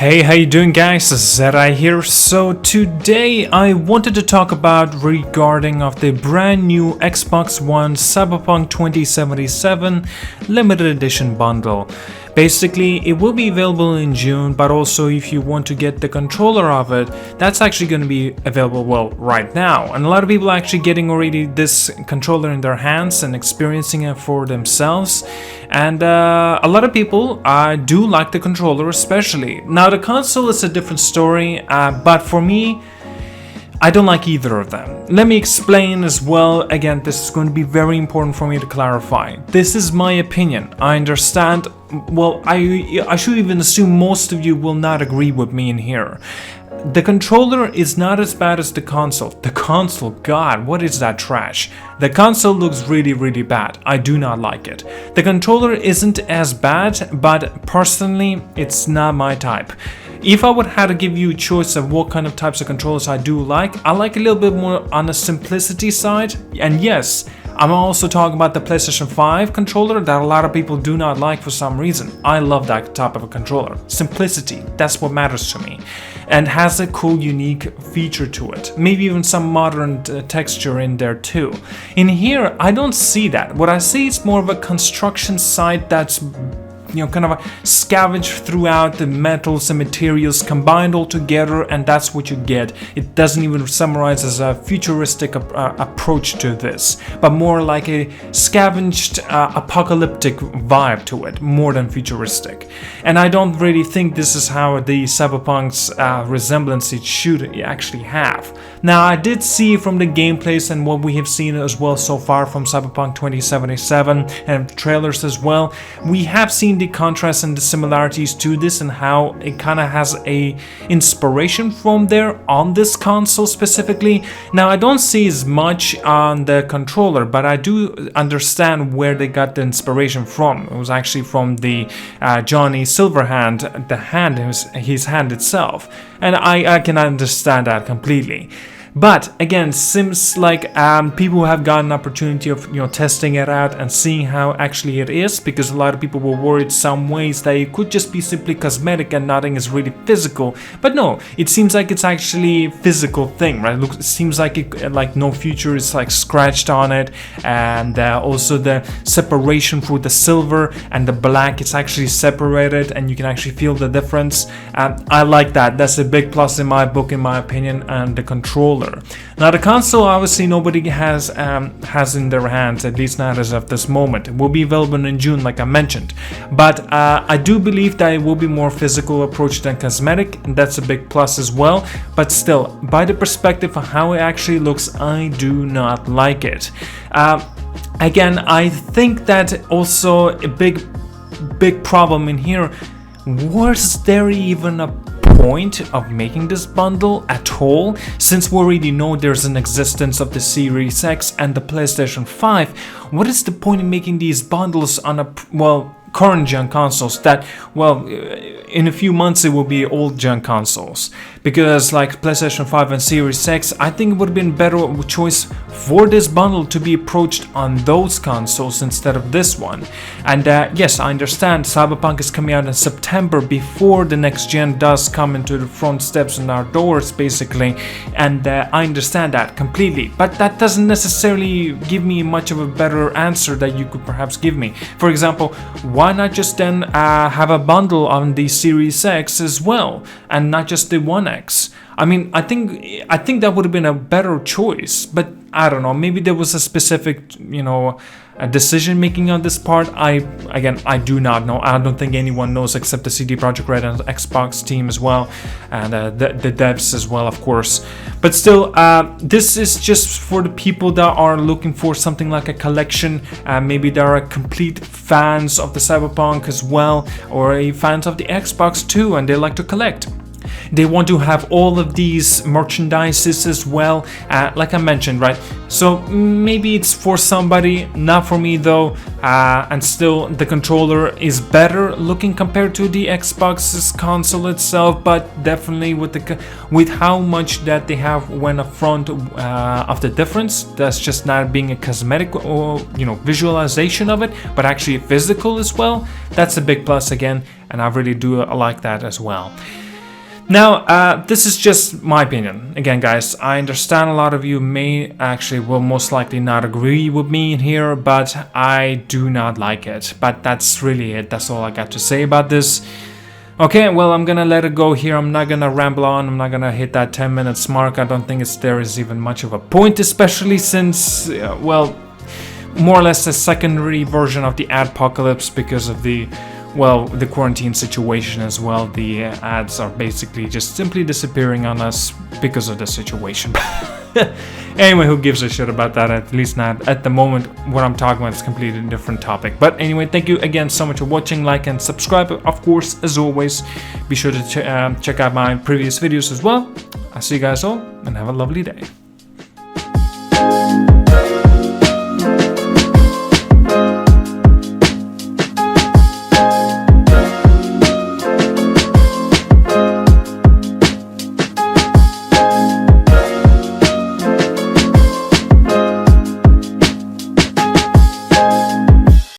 Hey, how you doing guys? ZDEyE here. So today I wanted to talk about regarding of the brand new Xbox One Cyberpunk 2077 limited edition bundle. Basically, it will be available in June, but also if you want to get the controller of it, that's actually going to be available, right now. And a lot of people are actually getting already this controller in their hands and experiencing it for themselves. And a lot of people do like the controller especially. Now the console is a different story, but for me, I don't like either of them. Let me explain as well. Again, this is going to be very important for me to clarify. This is my opinion. I understand. Well, I should even assume most of you will not agree with me in here. The controller is not as bad as the console. The console, God, what is that trash? The console looks really bad. I do not like it. The controller isn't as bad, but personally, it's not my type. If I would have to give you a choice of what kind of types of controllers I do like, I like a little bit more on the simplicity side. And yes, I'm also talking about the PlayStation 5 controller that a lot of people do not like for some reason. I love that type of a controller. Simplicity, that's what matters to me. And has a cool, unique feature to it. Maybe even some modern texture in there too. In here, I don't see that. What I see is more of a construction site that's kind of scavenged throughout the metals and materials combined all together, and that's what you get. It doesn't even summarize as a futuristic approach to this, but more like a scavenged apocalyptic vibe to it, more than futuristic. And I don't really think this is how the Cyberpunk's resemblance it should actually have. Now, I did see from the gameplays and what we have seen as well so far from Cyberpunk 2077 and trailers as well, we have seen the contrast and the similarities to this and how it kind of has a inspiration from there on this console specifically. Now, I don't see as much on the controller, but I do understand where they got the inspiration from. It was actually from the Johnny Silverhand, the hand, his hand itself, and I can understand that completely. But again, seems like people have gotten an opportunity of testing it out and seeing how actually it is, because a lot of people were worried some ways that it could just be simply cosmetic and nothing is really physical. But no, it seems like it's actually a physical thing, right? It seems like no feature is like scratched on it, and also the separation for the silver and the black, it's actually separated and you can actually feel the difference. I like that. That's a big plus in my book, in my opinion, and the controller. Now the console, obviously nobody has in their hands, at least not as of this moment. It will be available in June, like I mentioned, but I do believe that it will be more physical approach than cosmetic, and that's a big plus as well. But still, by the perspective of how it actually looks, I do not like it. Again, I think that also a big problem in here. Was there even a point of making this bundle at all, since we already know there's an existence of the Series X and the PlayStation 5? What is the point in making these bundles on current gen consoles that, in a few months it will be old gen consoles? Because like PlayStation 5 and Series X, I think it would have been a better choice for this bundle to be approached on those consoles instead of this one. And yes, I understand Cyberpunk is coming out in September, before the next gen does come into the front steps in our doors basically, and I understand that completely, but that doesn't necessarily give me much of a better answer that you could perhaps give me. For example, why not just then have a bundle on the Series X as well, and not just the One X? I mean, I think that would have been a better choice, but I don't know, maybe there was a specific, a decision making on this part. I do not know. I don't think anyone knows except the CD Projekt Red and Xbox team as well, and the devs as well, of course. But still, this is just for the people that are looking for something like a collection. Maybe they are complete fans of the Cyberpunk as well, or fans of the Xbox too, and they like to collect. They want to have all of these merchandises as well, like I mentioned, right? So maybe it's for somebody, not for me though. And still, the controller is better looking compared to the Xbox's console itself, but definitely with how much that they have when up front of the difference, that's just not being a cosmetic or visualization of it, but actually physical as well. That's a big plus again, and I really do like that as well. Now, this is just my opinion. Again, guys, I understand a lot of you will most likely not agree with me in here, but I do not like it. But that's really it. That's all I got to say about this. Okay, well, I'm gonna let it go here. I'm not gonna ramble on. I'm not gonna hit that 10 minutes mark. I don't think there is even much of a point, especially since, well, more or less a secondary version of the adpocalypse because of the quarantine situation as well. The ads are basically just simply disappearing on us because of the situation. Anyway, who gives a shit about that? At least not at the moment. What I'm talking about is a completely different topic. But anyway, thank you again so much for watching. Like and subscribe, of course, as always. Be sure to check out my previous videos as well. I'll see you guys all and have a lovely day.